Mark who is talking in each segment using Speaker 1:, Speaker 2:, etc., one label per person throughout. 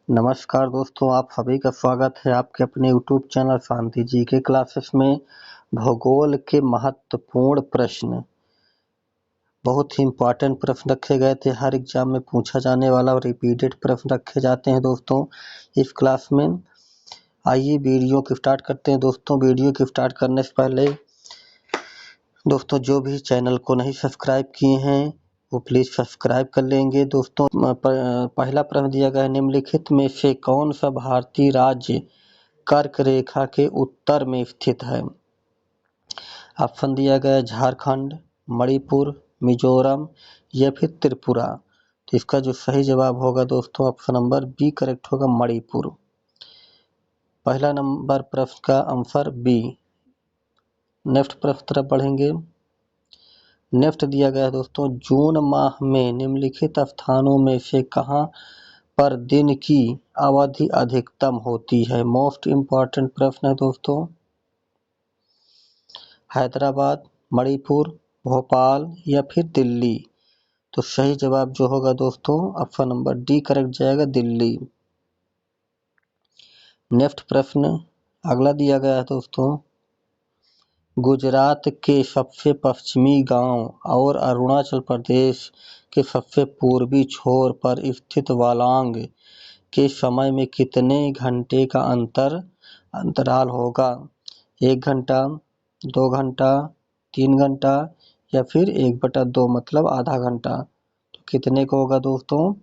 Speaker 1: नमस्कार दोस्तों, आप सभी का स्वागत है आपके अपने यूट्यूब चैनल शांति जी के क्लासेस में। भूगोल के महत्वपूर्ण प्रश्न, बहुत ही इम्पोर्टेंट प्रश्न रखे गए थे। हर एग्जाम में पूछा जाने वाला और रिपीटेड प्रश्न रखे जाते हैं दोस्तों इस क्लास में। आइए वीडियो को स्टार्ट करते हैं दोस्तों। वीडियो को स्टार्ट करने से पहले दोस्तों जो भी चैनल को नहीं सब्सक्राइब किए हैं वो प्लीज़ सब्सक्राइब कर लेंगे दोस्तों। पहला प्रश्न दिया गया है, निम्नलिखित में से कौन सा भारतीय राज्य कर्क रेखा के उत्तर में स्थित है? ऑप्शन दिया गया है झारखंड, मणिपुर, मिजोरम या फिर त्रिपुरा। तो इसका जो सही जवाब होगा दोस्तों ऑप्शन नंबर बी करेक्ट होगा, मणिपुर। पहला नंबर प्रश्न का आंसर बी। नेक्स्ट प्रश्न तरफ बढ़ेंगे। नेक्स्ट दिया गया है दोस्तों, जून माह में निम्नलिखित स्थानों में से कहां पर दिन की अवधि अधिकतम होती है? मोस्ट इम्पॉर्टेंट प्रश्न है दोस्तों। हैदराबाद, मणिपुर, भोपाल या फिर दिल्ली। तो सही जवाब जो होगा दोस्तों ऑप्शन नंबर डी करेक्ट जाएगा, दिल्ली। नेक्स्ट प्रश्न अगला दिया गया है दोस्तों, गुजरात के सबसे पश्चिमी गांव और अरुणाचल प्रदेश के सबसे पूर्वी छोर पर स्थित वालांग के समय में कितने घंटे का अंतराल होगा? 1 घंटा, 2 घंटा, 3 घंटा या फिर 1/2 मतलब आधा घंटा। तो कितने को होगा दोस्तों?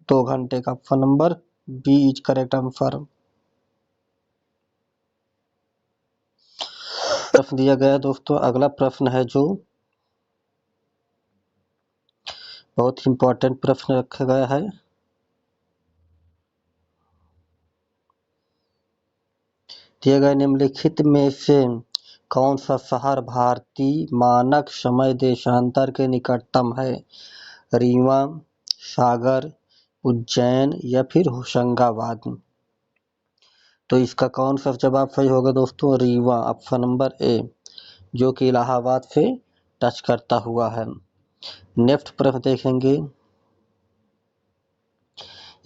Speaker 1: 2 घंटे का। Option number B is correct answer. प्रश्न दिया गया है दोस्तों, अगला प्रश्न है जो बहुत इंपॉर्टेंट प्रश्न रखा गया है। दिया गया निम्नलिखित में से कौन सा शहर भारतीय मानक समय देशांतर के निकटतम है? रीवा, सागर, उज्जैन या फिर होशंगाबाद। तो इसका कौन सा जवाब सही होगा दोस्तों? रीवा, ऑप्शन नंबर ए, जो कि इलाहाबाद से टच करता हुआ है। नेक्स्ट प्रश्न देखेंगे,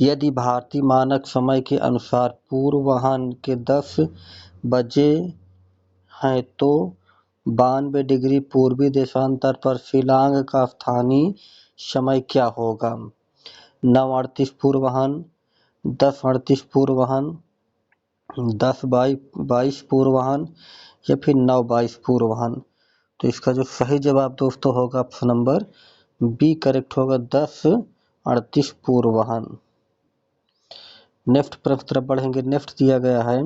Speaker 1: यदि भारतीय मानक समय के अनुसार पूर्वाह्न के 10 बजे हैं तो 92 डिग्री पूर्वी देशांतर पर शिलांग का स्थानीय समय क्या होगा? 9:38 पूर्वाह्न, 10:38 पूर्वाह्न, 10:22 पूर्वाह्न या फिर 9:22 पूर्वाह्न। तो इसका जो सही जवाब दोस्तों होगा ऑप्शन नंबर बी करेक्ट होगा, 10:38 पूर्वाह्न। नेक्स्ट प्रश्न तरफ बढ़ेंगे। नेक्स्ट दिया गया है,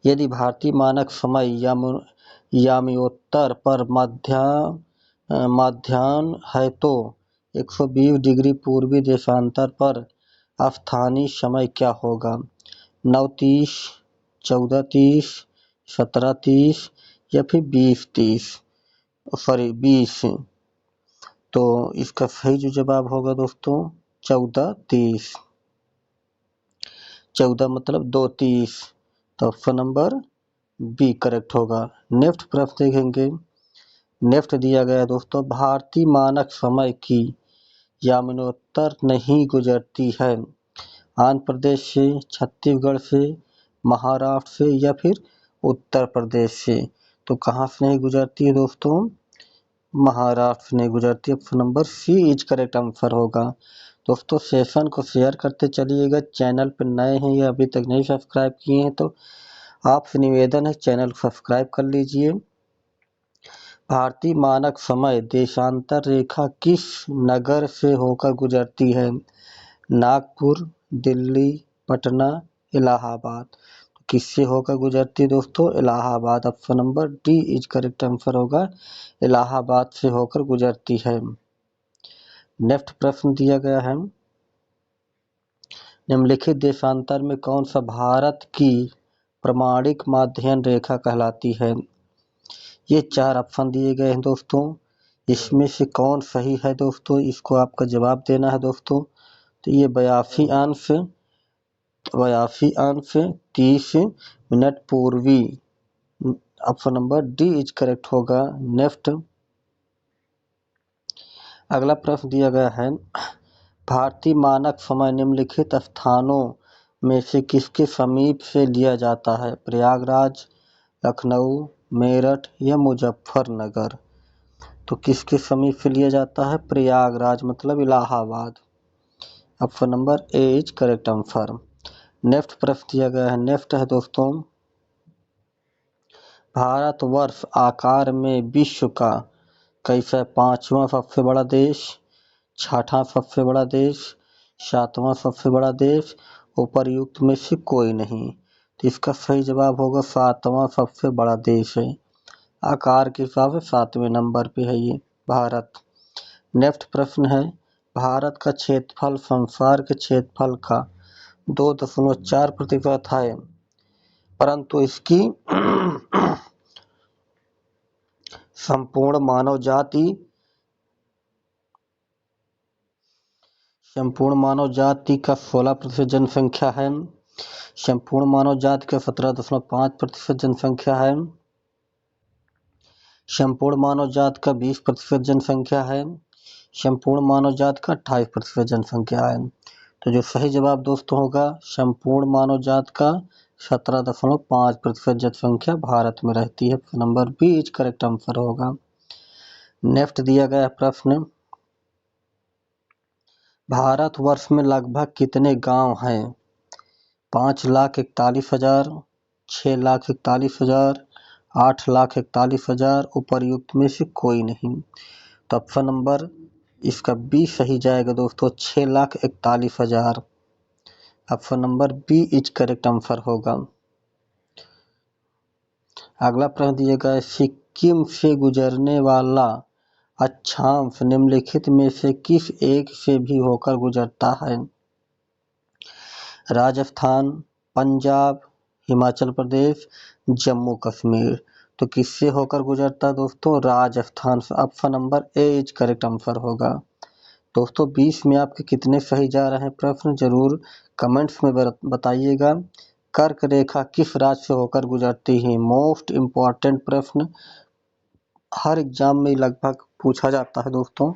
Speaker 1: यदि भारतीय मानक समय यामियोत्तर पर मध्याह्न है तो 120 डिग्री पूर्वी देशांतर पर स्थानीय समय क्या होगा? 9:30, 14:30, 17:30 या फिर 20. तो इसका सही जो जवाब होगा दोस्तों 14:30। 14 मतलब 2:30। तो ऑप्शन नंबर बी करेक्ट होगा। नेक्स्ट प्रश्न देखेंगे। नेक्स्ट दिया गया है दोस्तों, भारतीय मानक समय की यामिनोत्तर नहीं गुजरती है आंध्र प्रदेश से, छत्तीसगढ़ से, महाराष्ट्र से या फिर उत्तर प्रदेश से। तो कहाँ से नहीं गुजरती है दोस्तों? महाराष्ट्र से नहीं गुजरती। Option number C is correct answer होगा। दोस्तों सेशन को शेयर करते चलिएगा। चैनल पर नए हैं या अभी तक नहीं सब्सक्राइब किए हैं तो आपसे निवेदन है चैनल को सब्सक्राइब कर लीजिए। भारतीय मानक समय देशांतर रेखा किस नगर से होकर गुजरती है? नागपुर, दिल्ली, पटना, इलाहाबाद। किससे होकर गुजरती है दोस्तों? Allahabad. Option number D is correct answer होगा, इलाहाबाद से होकर गुजरती है। नेक्स्ट प्रश्न दिया गया है, निम्नलिखित देशांतर में कौन सा भारत की प्रमाणिक माध्याह्न रेखा कहलाती है? ये 4 ऑप्शन दिए गए हैं दोस्तों, इसमें से कौन सही है दोस्तों? इसको आपका जवाब देना है दोस्तों। तो ये 82 अंश 30 मिनट पूर्वी। Option number D is correct होगा। नेक्स्ट अगला प्रश्न दिया गया है, भारतीय मानक समय निम्नलिखित स्थानों में से किसके समीप से लिया जाता है? प्रयागराज, लखनऊ, मेरठ या मुजफ्फरनगर? तो किसके समीप से लिया जाता है? प्रयागराज मतलब Allahabad. Option number A is correct answer. Next प्रश्न दिया गया है, नेक्स्ट है दोस्तों, भारतवर्ष आकार में विश्व का कैसा 5वां सबसे बड़ा देश, 6वां सबसे बड़ा देश, 7वां सबसे बड़ा देश, उपर्युक्त में से कोई नहीं? तो इसका सही जवाब होगा 7वां सबसे बड़ा देश है। आकार के हिसाब से 7वें नंबर पे है ये भारत। नेक्स्ट प्रश्न है, भारत का क्षेत्रफल संसार के क्षेत्रफल का 2.4% है, परंतु इसकी संपूर्ण मानव जाति का 16% जनसंख्या है, संपूर्ण मानव जाति का 17.5% जनसंख्या है, संपूर्ण मानव जाति का 20% जनसंख्या है, संपूर्ण मानव जाति का 28% जनसंख्या है। तो जो सही जवाब दोस्तों होगा, संपूर्ण मानव जाति का 17.5% जनसंख्या भारत में रहती है। Number B is correct answer होगा। नेक्स्ट दिया गया प्रश्न, भारतवर्ष में लगभग कितने गांव हैं? 5,41,000, 6,41,000, 8,41,000, उपर्युक्त में से कोई नहीं? तो ऑप्शन नंबर इसका बी सही जाएगा दोस्तों, 6,41,000। Option number B is correct answer होगा। अगला प्रश्न दिया गया है, सिक्किम से गुजरने वाला अक्षांश निम्नलिखित में से किस एक से भी होकर गुजरता है? राजस्थान, पंजाब, हिमाचल प्रदेश, जम्मू कश्मीर? तो किससे होकर गुजरता दोस्तों? राजस्थान से। Option number A is correct answer होगा। दोस्तों 20 में आपके कितने सही जा रहे हैं प्रश्न जरूर कमेंट्स में बताइएगा। कर्क रेखा किस राज्य से होकर गुजरती है? मोस्ट इम्पॉर्टेंट प्रश्न, हर एग्जाम में लगभग पूछा जाता है दोस्तों।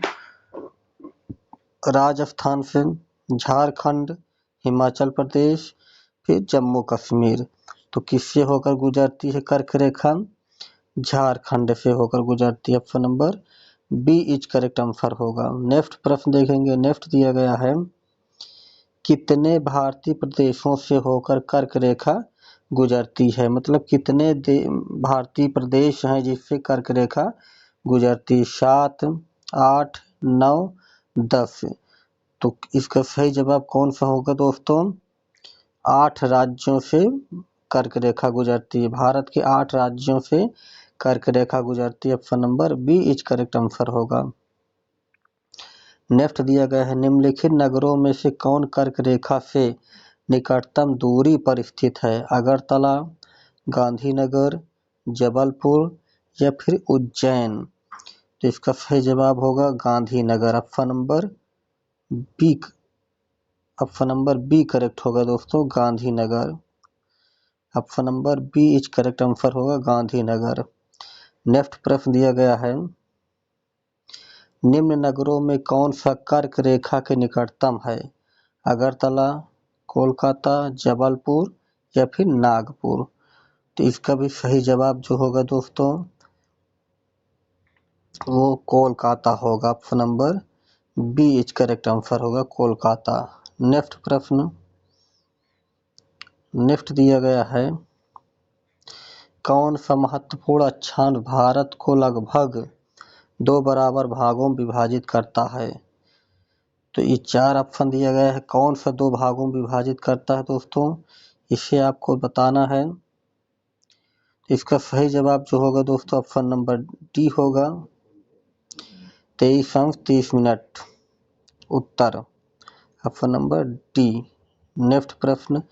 Speaker 1: राजस्थान से, झारखंड, हिमाचल प्रदेश, फिर जम्मू कश्मीर। तो किससे होकर गुजरती है कर्क रेखा? झारखंड से होकर गुजरती है। Option number B is correct answer होगा। नेक्स्ट प्रश्न देखेंगे, नेक्स्ट दिया गया है, कितने भारतीय प्रदेशों से होकर कर्क रेखा गुजरती है? मतलब कितने भारतीय प्रदेश हैं जिससे कर्क रेखा गुजरती? 7, 8, 9, 10। तो इसका सही जवाब कौन सा होगा दोस्तों? 8 राज्यों से कर्क रेखा गुजरती है। भारत के 8 राज्यों से कर्क रेखा गुजरती है। Option number B is correct answer होगा। नेक्स्ट दिया गया है, निम्नलिखित नगरों में से कौन कर्क रेखा से निकटतम दूरी पर स्थित है? अगरतला, गांधीनगर, जबलपुर या फिर उज्जैन? तो इसका सही जवाब होगा Gandhinagar. Option number B correct होगा दोस्तों, Gandhinagar. Option number B is correct answer होगा गांधीनगर। नेक्स्ट प्रश्न दिया गया है, निम्न नगरों में कौन सा कर्क रेखा के निकटतम है? अगरतला, कोलकाता, जबलपुर या फिर नागपुर? तो इसका भी सही जवाब जो होगा दोस्तों वो कोलकाता होगा। Option number B is correct answer होगा कोलकाता। नेक्स्ट प्रश्न, नेक्स्ट दिया गया है, कौन सा महत्वपूर्ण अक्षांश भारत को लगभग 2 बराबर भागों में विभाजित करता है? तो ये 4 ऑप्शन दिया गया है, कौन सा 2 भागों में विभाजित करता है दोस्तों, इसे आपको बताना है। इसका सही जवाब जो होगा दोस्तों ऑप्शन नंबर डी होगा, 23:30। उत्तर ऑप्शन नंबर डी। नेक्स्ट प्रश्न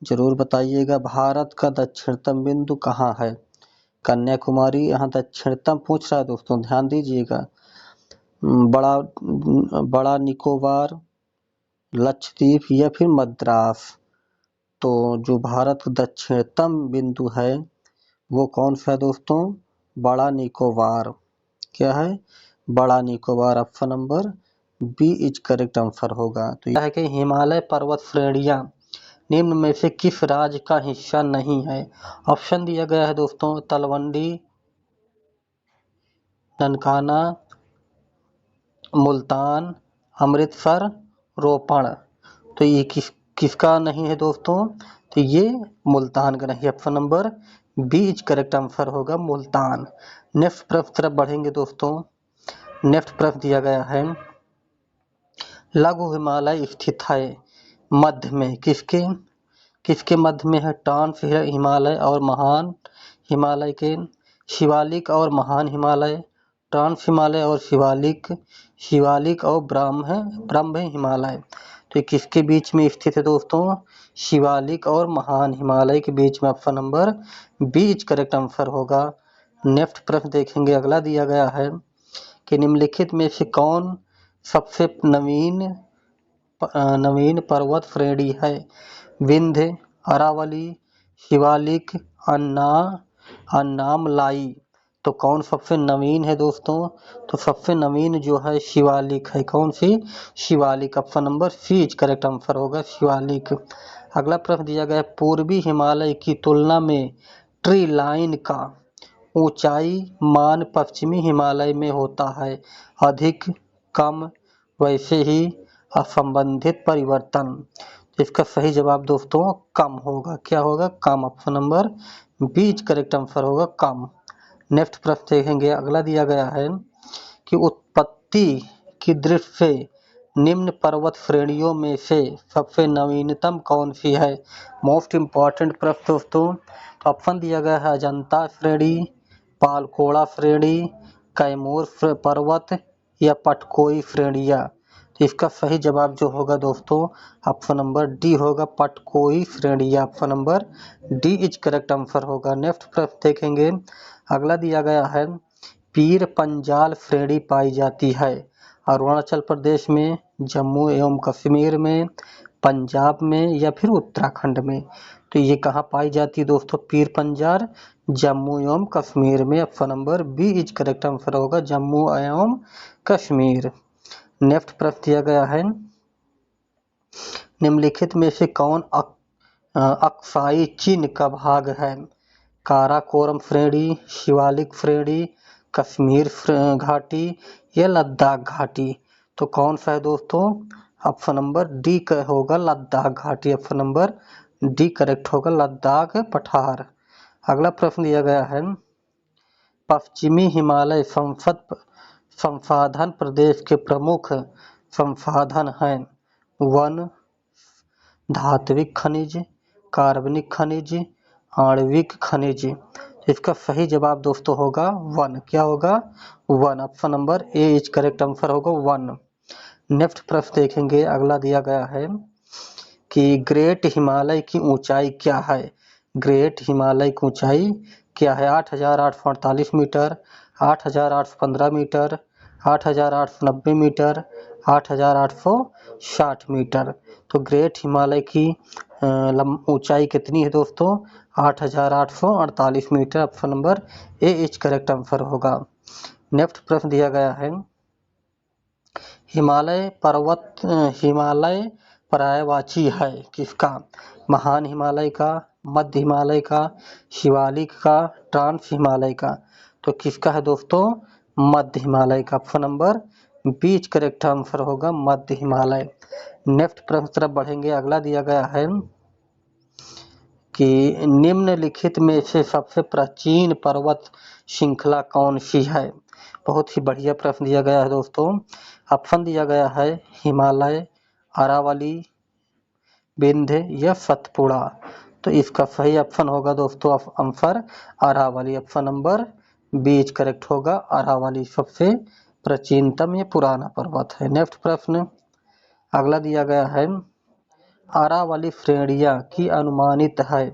Speaker 1: जरूर बताइएगा, भारत का दक्षिणतम बिंदु कहाँ है? कन्याकुमारी, यहाँ दक्षिणतम पूछ रहा है दोस्तों, ध्यान दीजिएगा। बड़ा निकोबार, लक्षद्वीप या फिर मद्रास? तो जो भारत का दक्षिणतम बिंदु है वो कौन सा है दोस्तों? बड़ा निकोबार। क्या है? बड़ा Nicobar. Option number B is correct answer होगा। तो यह है कि हिमालय पर्वत श्रेणियां निम्न में से किस राज्य का हिस्सा नहीं है। ऑप्शन दिया गया है दोस्तों तलवंडी, ननकाना, मुल्तान, अमृतसर, रोपड़। तो ये किसका नहीं है दोस्तों, तो ये मुल्तान का नहीं। Option number B is correct answer होगा मुल्तान। नेक्स्ट प्रश्न तरफ बढ़ेंगे दोस्तों। नेक्स्ट प्रश्न दिया गया है लघु हिमालय स्थित है मध्य में, किसके मध्य में है। ट्रांस हिमालय और महान हिमालय के, शिवालिक और महान हिमालय, ट्रांस हिमालय और शिवालिक और ब्रह्म हिमालय। तो किसके बीच में स्थित है दोस्तों, शिवालिक और महान हिमालय के बीच में। Option number B is correct answer होगा। नेक्स्ट प्रश्न देखेंगे, अगला दिया गया है कि निम्नलिखित में से कौन सबसे नवीन पर्वत श्रेणी है। विंध्य, अरावली, शिवालिक, अन्नामलाई। तो कौन सबसे नवीन है दोस्तों, तो सबसे नवीन जो है शिवालिक है। कौन सी, Shivalik. Option number C is correct answer होगा शिवालिक। अगला प्रश्न दिया गया है पूर्वी हिमालय की तुलना में ट्री लाइन का ऊंचाई मान पश्चिमी हिमालय में होता है अधिक, कम, वैसे ही, असंबंधित परिवर्तन। इसका सही जवाब दोस्तों कम होगा। क्या होगा, कम। Option number B is correct answer होगा कम। नेक्स्ट प्रश्न देखेंगे, अगला दिया गया है कि उत्पत्ति की दृष्टि से निम्न पर्वत श्रेणियों में से सबसे नवीनतम कौन सी है। मोस्ट इम्पॉर्टेंट प्रश्न दोस्तों। तो ऑप्शन दिया गया है अजंता श्रेणी, पालकोड़ा श्रेणी, कैमूर पर्वत या पटकोई श्रेणियां। तो इसका सही जवाब जो होगा दोस्तों ऑप्शन नंबर डी होगा, पटकोई श्रेणियां। Option number D is correct answer होगा। नेक्स्ट प्रश्न देखेंगे, अगला दिया गया है पीर पंजाल श्रेणी पाई जाती है अरुणाचल प्रदेश में, जम्मू एवं कश्मीर में, पंजाब में या फिर उत्तराखंड में। तो ये कहाँ पाई जाती है दोस्तों, पीर पंजाल जम्मू एवं कश्मीर में। Option number B is correct answer होगा जम्मू एवं कश्मीर। नेक्स्ट प्रश्न दिया गया है निम्नलिखित में से कौन अक्साई चिन्ह का भाग है। काराकोरम श्रेणी, शिवालिक श्रेणी, कश्मीर घाटी या लद्दाख घाटी। तो कौन सा है दोस्तों, ऑप्शन नंबर डी का होगा लद्दाख घाटी। ऑप्शन नंबर डी करेक्ट होगा लद्दाख पठार। अगला प्रश्न दिया गया है पश्चिमी हिमालय संसाधन प्रदेश के प्रमुख संसाधन हैं वन, धात्विक खनिज, कार्बनिक खनिज, आणविक खनिज। इसका सही जवाब दोस्तों होगा वन। क्या होगा, one. Option number A is correct answer होगा वन। नेक्स्ट प्रश्न देखेंगे, अगला दिया गया है कि ग्रेट हिमालय की ऊंचाई क्या है। ग्रेट हिमालय की ऊंचाई क्या है। 8,848 मीटर, 8,815 मीटर, 8,890 मीटर, 8,860 मीटर। तो ग्रेट हिमालय की ऊंचाई कितनी है दोस्तों, 8,848 metre. Option number A is correct answer होगा। नेक्स्ट प्रश्न दिया गया है हिमालय पर्यायवाची है किसका। महान हिमालय का, मध्य हिमालय का, शिवालिक का, ट्रांस हिमालय का। तो किसका है दोस्तों, मध्य हिमालय का। Option number B is correct answer होगा मध्य हिमालय। नेक्स्ट प्रश्न तरफ बढ़ेंगे, अगला दिया गया है कि निम्नलिखित में से सबसे प्राचीन पर्वत श्रृंखला कौन सी है। बहुत ही बढ़िया प्रश्न दिया गया है दोस्तों। ऑप्शन दिया गया है हिमालय, अरावली, विंध्य या सतपुड़ा। तो इसका सही ऑप्शन होगा दोस्तों answer Aravalli. Option number B is correct होगा अरावली, सबसे प्राचीनतम ये पुराना पर्वत है। नेक्स्ट प्रश्न अगला दिया गया है अरावली श्रेणियां की अनुमानित है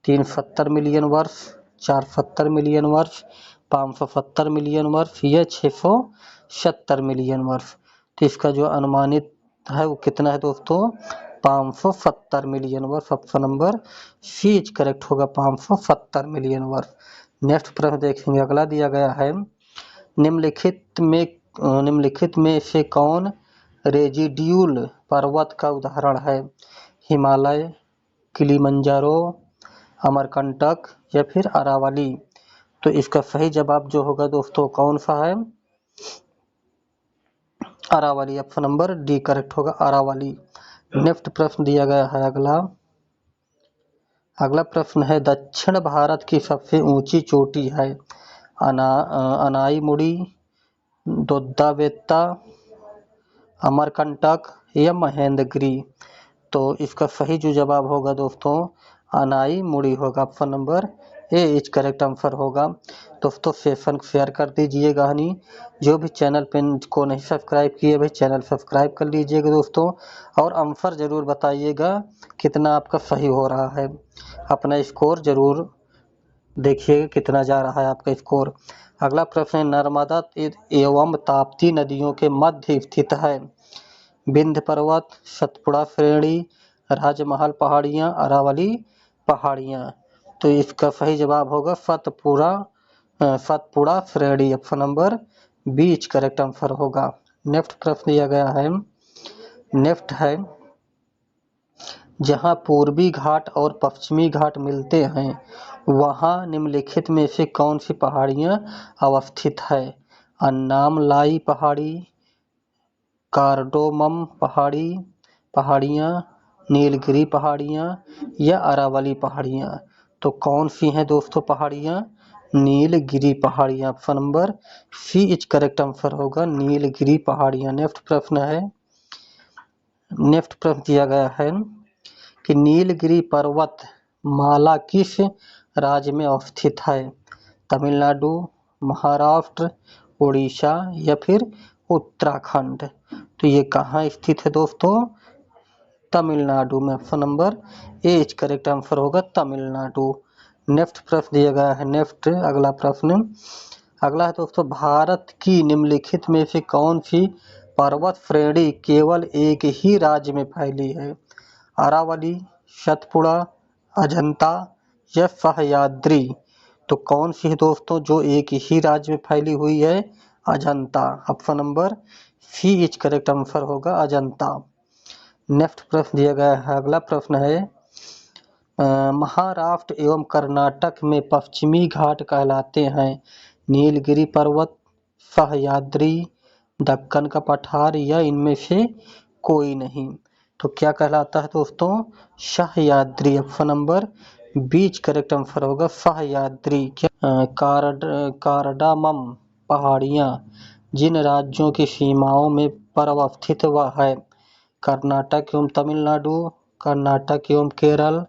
Speaker 1: 370 मिलियन वर्ष, 470 मिलियन वर्ष, 570 मिलियन वर्ष या 670 मिलियन वर्ष। तो इसका जो अनुमानित है वो कितना है दोस्तों, 570 मिलियन वर्ष। Option number C is correct होगा 570 मिलियन वर्ष। नेक्स्ट प्रश्न देखेंगे, अगला दिया गया है निम्नलिखित में से कौन रेजिड्यूल पर्वत का उदाहरण है? हिमालय, किलिमंजारो, अमरकंटक या फिर अरावली। तो इसका सही जवाब जो होगा दोस्तों कौन सा है? Aravalli. Option number D correct होगा, अरावली। नेक्स्ट प्रश्न दिया गया है अगला प्रश्न है दक्षिण भारत की सबसे ऊंची चोटी है? अनाईमुड़ी, दोड्डाबेत्ता, अमरकंटक या महेंद्रगिरी। तो इसका सही जो जवाब होगा दोस्तों अनाईमुड़ी होगा। Option number A is correct answer होगा। दोस्तों सेशन शेयर कर दीजिएगा हनी। जो भी चैनल पे को नहीं सब्सक्राइब किए भाई चैनल सब्सक्राइब कर लीजिएगा दोस्तों, और आंसर जरूर बताइएगा कितना आपका सही हो रहा है। अपना स्कोर जरूर देखिएगा कितना जा रहा है आपका स्कोर। अगला प्रश्न है नर्मदा एवं ताप्ती नदियों के मध्य स्थित है? विंध्य पर्वत, सतपुड़ा श्रेणी, राजमहल पहाड़ियाँ, अरावली पहाड़ियाँ। तो इसका सही जवाब होगा सतपुड़ा श्रेणी। Option number B correct answer होगा। नेक्स्ट प्रश्न दिया गया है नेक्स्ट है जहाँ पूर्वी घाट और पश्चिमी घाट मिलते हैं वहाँ निम्नलिखित में से कौन सी पहाड़ियाँ अवस्थित है? अन्नामलाई पहाड़ी, कार्डोमम पहाड़ियाँ, नीलगिरी पहाड़ियाँ या अरावली पहाड़ियाँ। तो कौन सी हैं दोस्तों पहाड़ियाँ? नीलगिरी पहाड़ियाँ। Option number C is correct answer होगा, नीलगिरी पहाड़ियाँ। नेक्स्ट प्रश्न दिया गया है कि नीलगिरी पर्वत माला किस राज्य में अवस्थित है? तमिलनाडु, महाराष्ट्र, उड़ीसा या फिर उत्तराखंड। तो ये कहाँ स्थित है दोस्तों? तमिलनाडु में। Option number A is correct answer होगा, तमिलनाडु। नेक्स्ट प्रश्न दिया गया है अगला है दोस्तों भारत की निम्नलिखित में से कौन सी पर्वत श्रेणी केवल एक ही राज्य में फैली है? अरावली, सतपुड़ा, अजंता या सह्याद्री। तो कौन सी है दोस्तों जो एक ही राज्य में फैली हुई है? Ajanta. Option number C is correct answer होगा, अजंता। नेक्स्ट प्रश्न दिया गया है अगला प्रश्न है महाराष्ट्र एवं कर्नाटक में पश्चिमी घाट कहलाते हैं? नीलगिरी पर्वत, सह्याद्री, दक्कन का पठार या इनमें से कोई नहीं। तो क्या कहलाता है दोस्तों? Sahyadri. Option number B correct answer होगा, सह्याद्री। कार्डामम पहाड़ियाँ जिन राज्यों की सीमाओं में पर अवस्थित वह है? कर्नाटक एवं तमिलनाडु, कर्नाटक एवं केरल,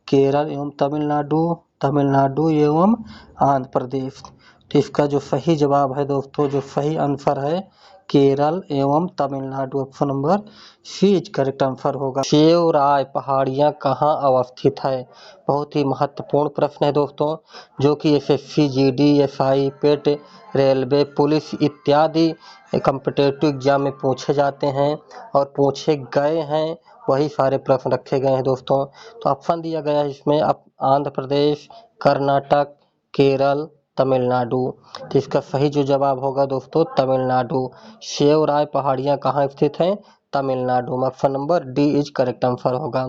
Speaker 1: केरल एवं तमिलनाडु, तमिलनाडु एवं आंध्र प्रदेश। तो इसका जो सही जवाब है दोस्तों, जो सही आंसर है केरल एवं Tamil Nadu. Option number C is correct answer होगा। शेवराय पहाड़ियाँ कहाँ अवस्थित है? बहुत ही महत्वपूर्ण प्रश्न है दोस्तों, जो कि एसएससी, जीडी, एसआई, पेट, रेलवे, पुलिस इत्यादि कॉम्पिटिटिव एग्जाम में पूछे जाते हैं और पूछे गए हैं, वही सारे प्रश्न रखे गए हैं दोस्तों। तो ऑप्शन दिया गया है इसमें आंध्र प्रदेश, कर्नाटक, केरल, तमिलनाडु। तो इसका सही जो जवाब होगा दोस्तों तमिलनाडु। शेवराय पहाड़ियाँ कहाँ स्थित हैं? तमिलनाडु में। Option number D is correct answer होगा।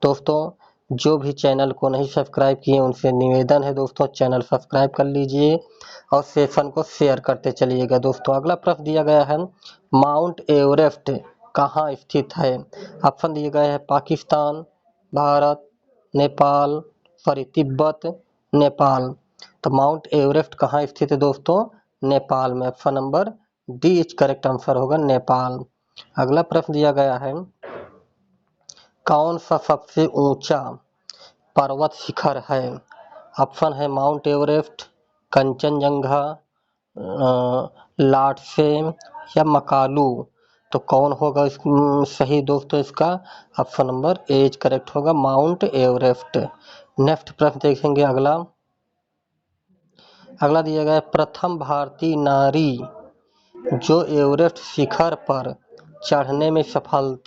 Speaker 1: दोस्तों जो भी चैनल को नहीं सब्सक्राइब किए उनसे निवेदन है दोस्तों चैनल सब्सक्राइब कर लीजिए और सेशन को शेयर करते चलिएगा दोस्तों। अगला प्रश्न दिया गया है माउंट एवरेस्ट कहाँ स्थित है? ऑप्शन दिए गए हैं पाकिस्तान, भारत, नेपाल, तिब्बत, नेपाल। तो माउंट एवरेस्ट कहाँ स्थित है दोस्तों? नेपाल में। Option number D is correct answer होगा, नेपाल। अगला प्रश्न दिया गया है कौन सा सबसे ऊंचा पर्वत शिखर है? ऑप्शन है माउंट एवरेस्ट, कंचनजंगा, लाटसे या मकालू। तो कौन होगा सही दोस्तों इसका? Option number A is correct होगा, माउंट एवरेस्ट। नेक्स्ट प्रश्न देखेंगे अगला दिया गया प्रथम भारतीय नारी जो एवरेस्ट शिखर पर चढ़ने में सफल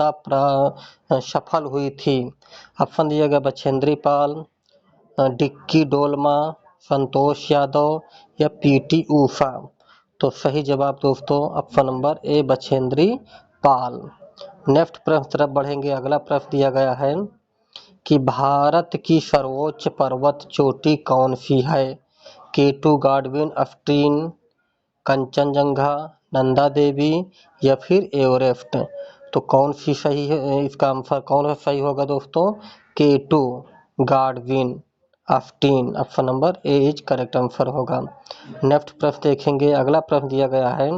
Speaker 1: हुई थी। ऑप्शन दिया गया बछेंद्री पाल, डिक्की डोलमा, संतोष यादव या पीटी ऊषा। तो सही जवाब दोस्तों ऑप्शन नंबर ए बछेंद्री पाल। नेक्स्ट प्रश्न तरफ बढ़ेंगे। अगला प्रश्न दिया गया है कि भारत की सर्वोच्च पर्वत चोटी कौन सी है? K2 गार्डविन, एफ्टीन, कंचनजंगा, नंदा देवी या फिर एवरेस्ट। तो कौन सी सही है, इसका आंसर कौन सा सही होगा दोस्तों? K2 गार्डविन, एफ्टीन। Option number A is correct answer होगा। नेक्स्ट प्रश्न देखेंगे। अगला प्रश्न दिया गया है,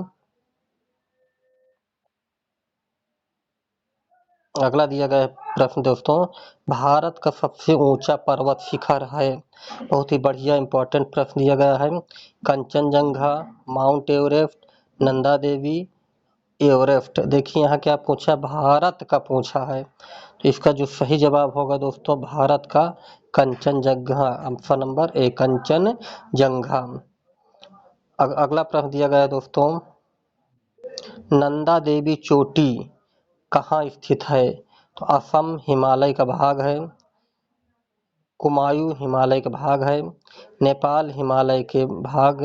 Speaker 1: अगला दिया गया प्रश्न दोस्तों, भारत का सबसे ऊंचा पर्वत शिखर है। बहुत ही बढ़िया इंपॉर्टेंट प्रश्न दिया गया है। Kanchenjunga, mount Everest, Nanda Devi, Everest. देखिए यहाँ क्या पूछा, भारत का पूछा है, तो इसका जो सही जवाब होगा दोस्तों भारत का कंचनजंगा। ऑप्शन नंबर ए कंचनजंगा। अगला प्रश्न दिया गया है दोस्तों, नंदा देवी चोटी कहाँ स्थित है? तो असम हिमालय का भाग है, कुमायूं हिमालय का भाग है, नेपाल हिमालय के भाग,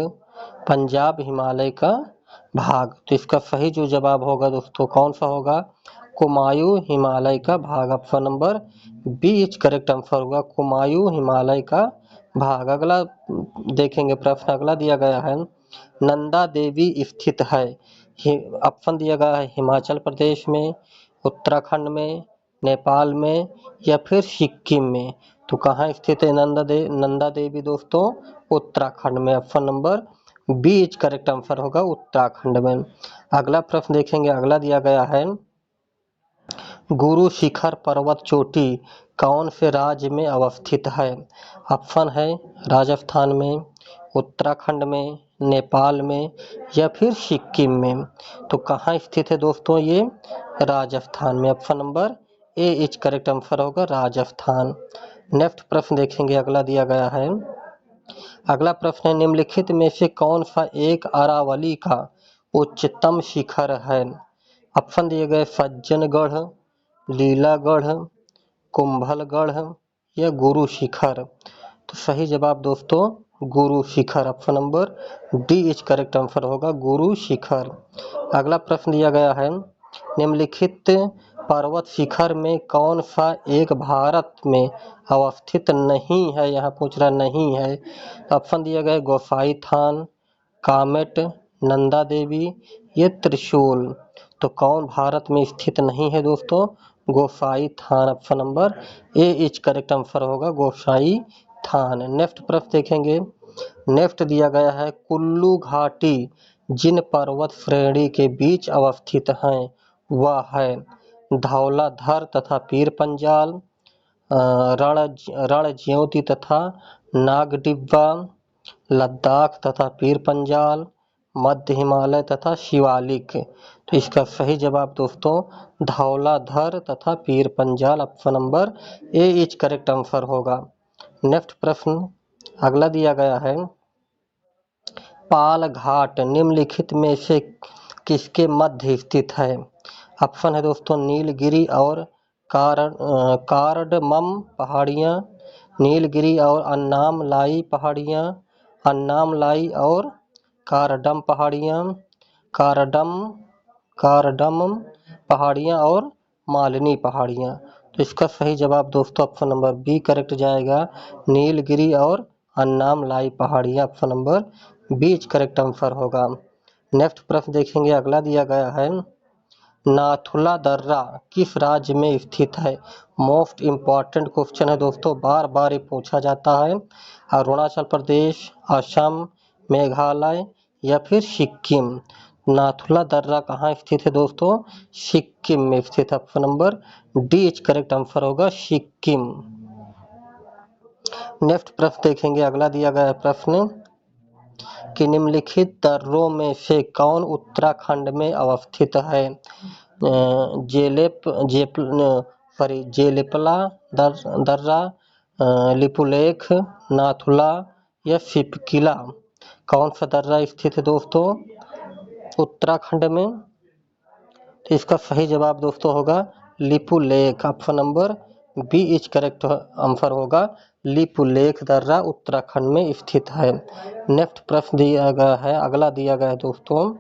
Speaker 1: पंजाब हिमालय का भाग। तो इसका सही जो जवाब होगा दोस्तों कौन सा होगा? कुमायूं हिमालय का भाग। Option number B is correct answer होगा, कुमायूं हिमालय का भाग। अगला देखेंगे प्रश्न, अगला दिया गया है, नंदा देवी स्थित है, ऑप्शन दिया गया है हिमाचल प्रदेश में, उत्तराखंड में, नेपाल में या फिर सिक्किम में। तो कहाँ स्थित है नंदा देवी दोस्तों? उत्तराखंड में। Option number B is correct answer होगा, उत्तराखंड में। अगला प्रश्न देखेंगे। अगला दिया गया है, गुरु शिखर पर्वत चोटी कौन से राज्य में अवस्थित है? ऑप्शन है राजस्थान में, उत्तराखंड में, नेपाल में या फिर सिक्किम में। तो कहाँ स्थित है दोस्तों ये? राजस्थान में। Option number A is correct answer होगा, राजस्थान। नेक्स्ट प्रश्न देखेंगे। अगला दिया गया है, अगला प्रश्न है, निम्नलिखित में से कौन सा एक अरावली का उच्चतम शिखर है? ऑप्शन दिए गए सज्जनगढ़, लीलागढ़, कुंभलगढ़ या गुरु शिखर। तो सही जवाब दोस्तों Guru Shikhar. Option number D is correct answer होगा, गुरु शिखर। अगला प्रश्न दिया गया है, निम्नलिखित पर्वत शिखर में कौन सा एक भारत में अवस्थित नहीं है? यहाँ पूछ रहा नहीं है। ऑप्शन दिया गया गोसाई थान, कामेट, नंदा देवी ये त्रिशूल। तो कौन भारत में स्थित नहीं है दोस्तों? Gosainthan. Option number A is correct answer होगा, गोसाई थान। नेक्स्ट प्रश्न देखेंगे। नेक्स्ट दिया गया है, कुल्लू घाटी जिन पर्वत श्रेणी के बीच अवस्थित हैं वह है धौलाधर तथा पीर पंजाल, रणज्योति तथा नागडिब्बा, लद्दाख तथा पीर पंजाल, मध्य हिमालय तथा शिवालिक। तो इसका सही जवाब दोस्तों धौलाधर तथा Pir Panjal. Option number A is correct answer होगा। नेक्स्ट प्रश्न अगला दिया गया है, पाल घाट निम्नलिखित में से किसके मध्य स्थित है? ऑप्शन है दोस्तों नीलगिरी और कार्डमम पहाड़ियाँ, नीलगिरी और अन्नामलाई पहाड़ियाँ, अन्नामलाई और कारडम पहाड़ियाँ, कारडम पहाड़ियाँ और मालिनी पहाड़ियाँ। तो इसका सही जवाब दोस्तों ऑप्शन नंबर बी करेक्ट जाएगा, नीलगिरी और अन्नामलाई पहाड़ियाँ। Option number B correct answer होगा। नेक्स्ट प्रश्न देखेंगे। अगला दिया गया है, नाथुला दर्रा किस राज्य में स्थित है? मोस्ट इम्पॉर्टेंट क्वेश्चन है दोस्तों, बार बार ये पूछा जाता है। अरुणाचल प्रदेश, असम, मेघालय या फिर सिक्किम। नाथुला दर्रा कहाँ स्थित है दोस्तों? सिक्किम में स्थित। Option number D is correct answer होगा, सिक्किम। नेक्स्ट प्रश्न देखेंगे। अगला दिया गया प्रश्न कि निम्नलिखित दर्रों में से कौन उत्तराखंड में अवस्थित है? जेलेपला दर्रा, लिपुलेख, नाथुला या सिपकिला। कौन सा दर्रा स्थित है दोस्तों उत्तराखंड में? तो इसका सही जवाब दोस्तों होगा Lipulekh. Option number B is correct answer होगा, लिपुलेख दर्रा उत्तराखंड में स्थित है। नेक्स्ट प्रश्न दिया गया है, अगला दिया गया है दोस्तों,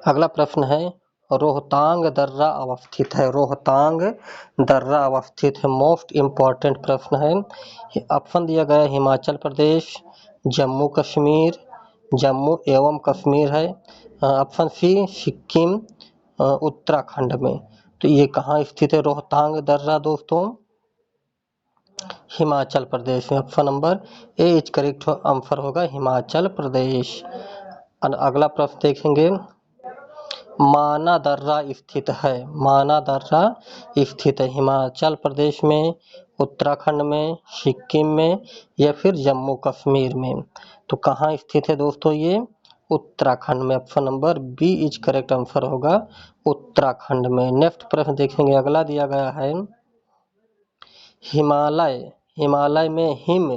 Speaker 1: अगला प्रश्न है, रोहतांग दर्रा अवस्थित है? रोहतांग दर्रा अवस्थित है। मोस्ट इम्पॉर्टेंट प्रश्न है। ऑप्शन दिया गया हिमाचल प्रदेश, जम्मू कश्मीर, जम्मू एवं कश्मीर है। ऑप्शन सी सिक्किम, उत्तराखंड में। तो ये कहाँ स्थित है रोहतांग दर्रा दोस्तों? हिमाचल प्रदेश में। Option number A is correct answer होगा हिमाचल प्रदेश। अगला प्रश्न देखेंगे। माना दर्रा स्थित है? माना दर्रा स्थित है हिमाचल प्रदेश में, उत्तराखंड में, सिक्किम में या फिर जम्मू कश्मीर में? तो कहाँ स्थित है दोस्तों ये? उत्तराखंड में। Option number B is correct answer होगा उत्तराखंड में। नेक्स्ट प्रश्न देखेंगे। अगला दिया गया है हिमालय में हिम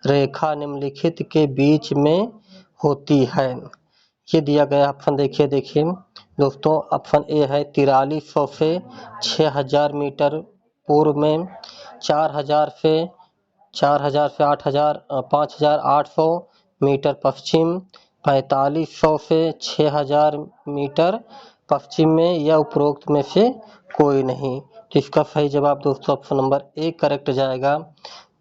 Speaker 1: रेखा निम्नलिखित के बीच में होती है। ये दिया गया ऑप्शन देखिए दोस्तों। ऑप्शन ए है 4300 से 6000 मीटर पूर्व में, 4000 से 5800 मीटर पश्चिम, 4500 से 6000 मीटर पश्चिम में या उपरोक्त में से कोई नहीं। तो इसका सही जवाब दोस्तों ऑप्शन नंबर ए करेक्ट जाएगा,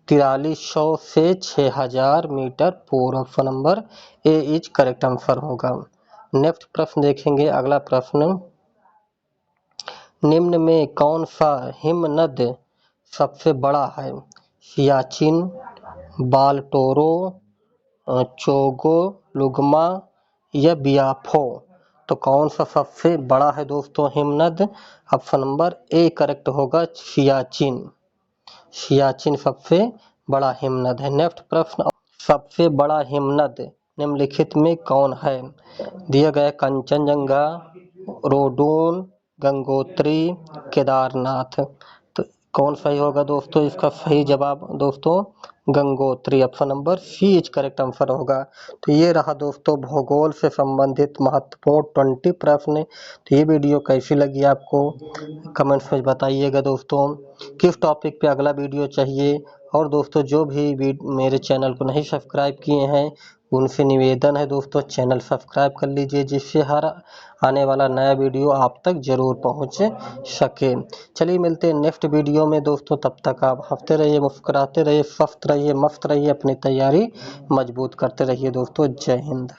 Speaker 1: 4300 से 6000 मीटर पूर्व। Option number A is correct answer होगा। नेक्स्ट प्रश्न देखेंगे। अगला प्रश्न, निम्न में कौन सा हिमनद सबसे बड़ा है? सियाचिन, बालटोरो, चोगोलुंगमा या बियाफो? तो कौन सा सबसे बड़ा है दोस्तों हिमनद? ऑप्शन नंबर ए करेक्ट होगा सियाचिन। सियाचिन सबसे बड़ा हिमनद है। नेक्स्ट प्रश्न, सबसे बड़ा हिमनद निम्नलिखित में कौन है? दिया गया कंचनजंगा, रोडून, गंगोत्री, केदारनाथ। तो कौन सही होगा दोस्तों? इसका सही जवाब दोस्तों Gangotri. Option number C is correct answer होगा। तो ये रहा दोस्तों भूगोल से संबंधित महत्वपूर्ण 20 प्रश्न। तो ये वीडियो कैसी लगी आपको कमेंट्स में बताइएगा दोस्तों। किस टॉपिक पे अगला वीडियो चाहिए? और दोस्तों जो भी मेरे चैनल को नहीं सब्सक्राइब किए हैं उनसे निवेदन है दोस्तों चैनल सब्सक्राइब कर लीजिए, जिससे हर आने वाला नया वीडियो आप तक जरूर पहुंच सके। चलिए मिलते हैं नेक्स्ट वीडियो में दोस्तों। तब तक आप हंसते रहिए, मुस्कुराते रहिए, स्वस्थ रहिए, मस्त रहिए, अपनी तैयारी मजबूत करते रहिए दोस्तों। जय हिंद।